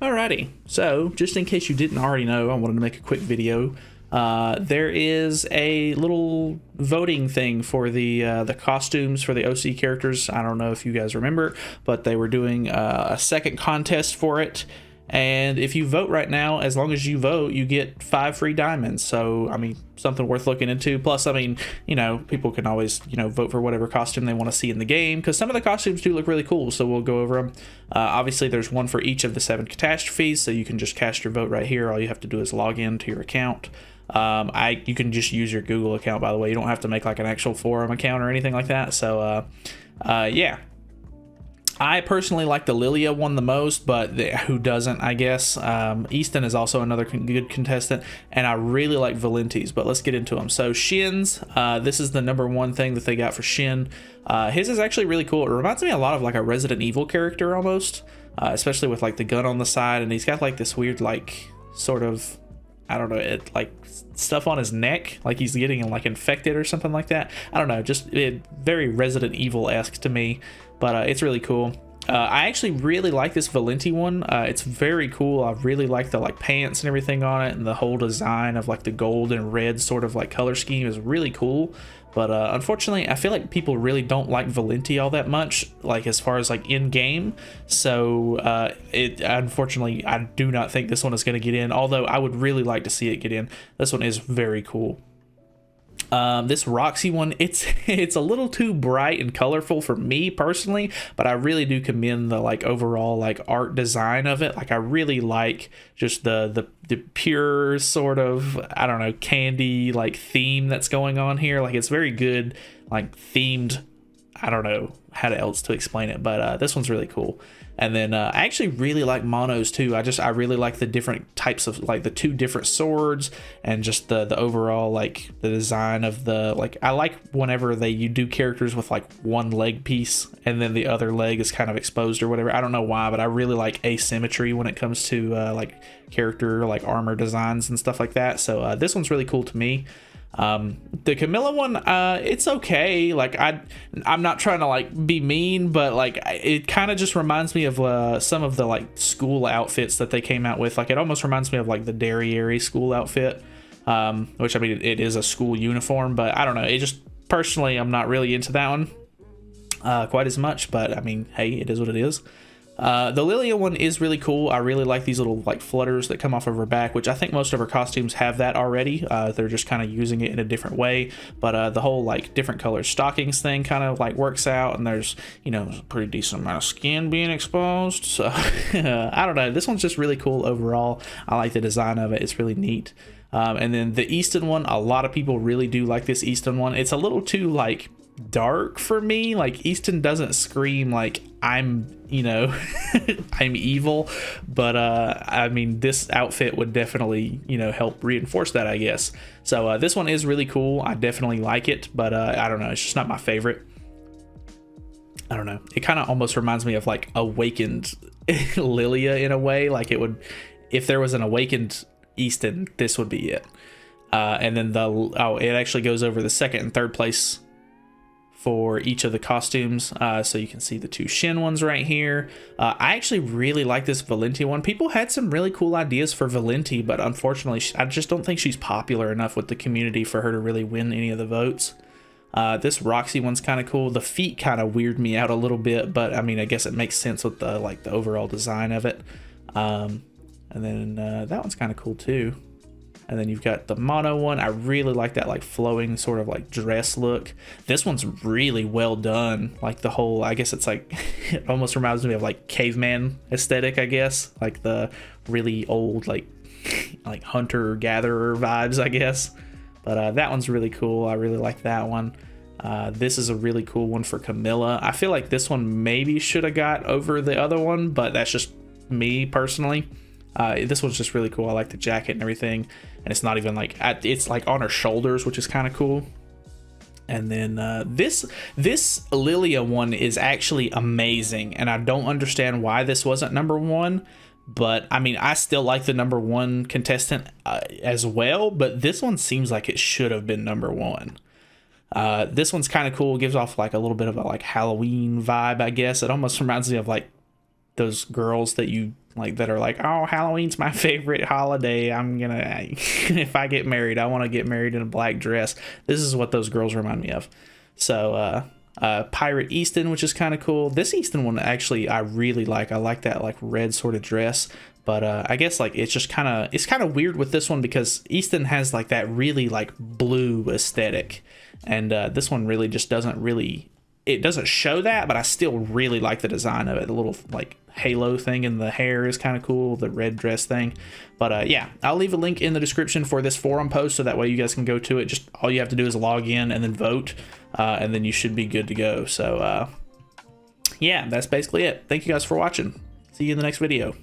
Alrighty, so just in case you didn't already know, I wanted to make a quick video. There is a little voting thing for the costumes for the OC characters. I don't know if you guys remember, but they were doing a second contest for it. And if you vote right now, as long as you vote, you get 5 free diamonds. So, I mean, something worth looking into. Plus, I mean, people can always, vote for whatever costume they want to see in the game, because some of the costumes do look really cool. So we'll go over them. Obviously, there's one for each of the 7 catastrophes. So you can just cast your vote right here. All you have to do is log in to your account. You can just use your Google account, by the way. You don't have to make like an actual forum account or anything like that. So, yeah. I personally like the Lilia one the most, but who doesn't, I guess. Easton is also another good contestant, and I really like Valenti's, but let's get into them. So Shin's, this is the #1 thing that they got for Shin. His is actually really cool. It reminds me a lot of like a Resident Evil character almost, especially with like the gun on the side, and he's got like this weird like sort of, I don't know, it like stuff on his neck, like he's getting like infected or something like that. I don't know, just very Resident Evil-esque to me, but it's really cool. I actually really like this Valenti one. It's very cool. I really like the like pants and everything on it, and the whole design of like the gold and red sort of like color scheme is really cool. But unfortunately, I feel like people really don't like Valenti all that much, like as far as like in game. So unfortunately, I do not think this one is going to get in. Although I would really like to see it get in. This one is very cool. This Roxy one, it's a little too bright and colorful for me personally, but I really do commend the like overall like art design of it. Like I really like just the pure sort of, I don't know, candy like theme that's going on here. Like it's very good, like themed. I don't know how else to explain it, but this one's really cool. And then I actually really like monos too. I really like the different types of like the 2 different swords, and just the overall like the design of the like. I like whenever you do characters with like one leg piece and then the other leg is kind of exposed or whatever. I don't know why, but I really like asymmetry when it comes to like character like armor designs and stuff like that. So this one's really cool to me. The Camilla one, it's okay. Like I'm not trying to like be mean, but like it kind of just reminds me of some of the like school outfits that they came out with. Like it almost reminds me of like the Derriere school outfit, which I mean it is a school uniform, but I don't know. It just personally I'm not really into that one quite as much. But I mean, hey, it is what it is. The Lilia one is really cool. I really like these little like flutters that come off of her back, which I think most of her costumes have that already. They're just kind of using it in a different way, but the whole like different color stockings thing kind of like works out, and there's a pretty decent amount of skin being exposed. So I don't know, this one's just really cool overall. I like the design of it. It's really neat. And then the Easton one, a lot of people really do like this Easton one. It's a little too like dark for me. Like Easton doesn't scream like I'm I'm evil, but I mean this outfit would definitely help reinforce that, I guess. So this one is really cool. I definitely like it, but I don't know, it's just not my favorite. I don't know, it kind of almost reminds me of like awakened Lilia in a way. Like it would, if there was an awakened Easton, this would be it. And then it actually goes over the 2nd and 3rd place for each of the costumes. So you can see the 2 Shin ones right here. I actually really like this Valenti one. People had some really cool ideas for Valenti, but unfortunately I just don't think she's popular enough with the community for her to really win any of the votes. This Roxy one's kind of cool. The feet kind of weird me out a little bit, but I mean I guess it makes sense with the like the overall design of it. And then that one's kind of cool too. And then you've got the mono one. I really like that like flowing sort of like dress look. This one's really well done. Like the whole, I guess it's like, it almost reminds me of like caveman aesthetic, I guess. Like the really old like hunter-gatherer vibes, I guess. But that one's really cool. I really like that one. This is a really cool one for Camilla. I feel like this one maybe should have got over the other one, but that's just me personally. This one's just really cool. I like the jacket and everything, and it's not even like it's like on her shoulders, which is kind of cool. And then this Lilia one is actually amazing, and I don't understand why this wasn't #1. But I mean, I still like the #1 contestant as well, but this one seems like it should have been #1. This one's kind of cool. Gives off like a little bit of a like Halloween vibe, I guess. It almost reminds me of like those girls that you like that are like, oh, Halloween's my favorite holiday. I'm gonna if I get married, I want to get married in a black dress. This is what those girls remind me of. So Pirate Easton, which is kind of cool. This Easton one actually I really like. I like that like red sort of dress. But I guess like it's kind of weird with this one because Easton has like that really like blue aesthetic, and this one really just doesn't show that. But I still really like the design of it. The little like halo thing in the hair is kind of cool. The red dress thing. But yeah, I'll leave a link in the description for this forum post so that way you guys can go to it. Just all you have to do is log in and then vote, and then you should be good to go. So yeah, that's basically it. Thank you guys for watching. See you in the next video.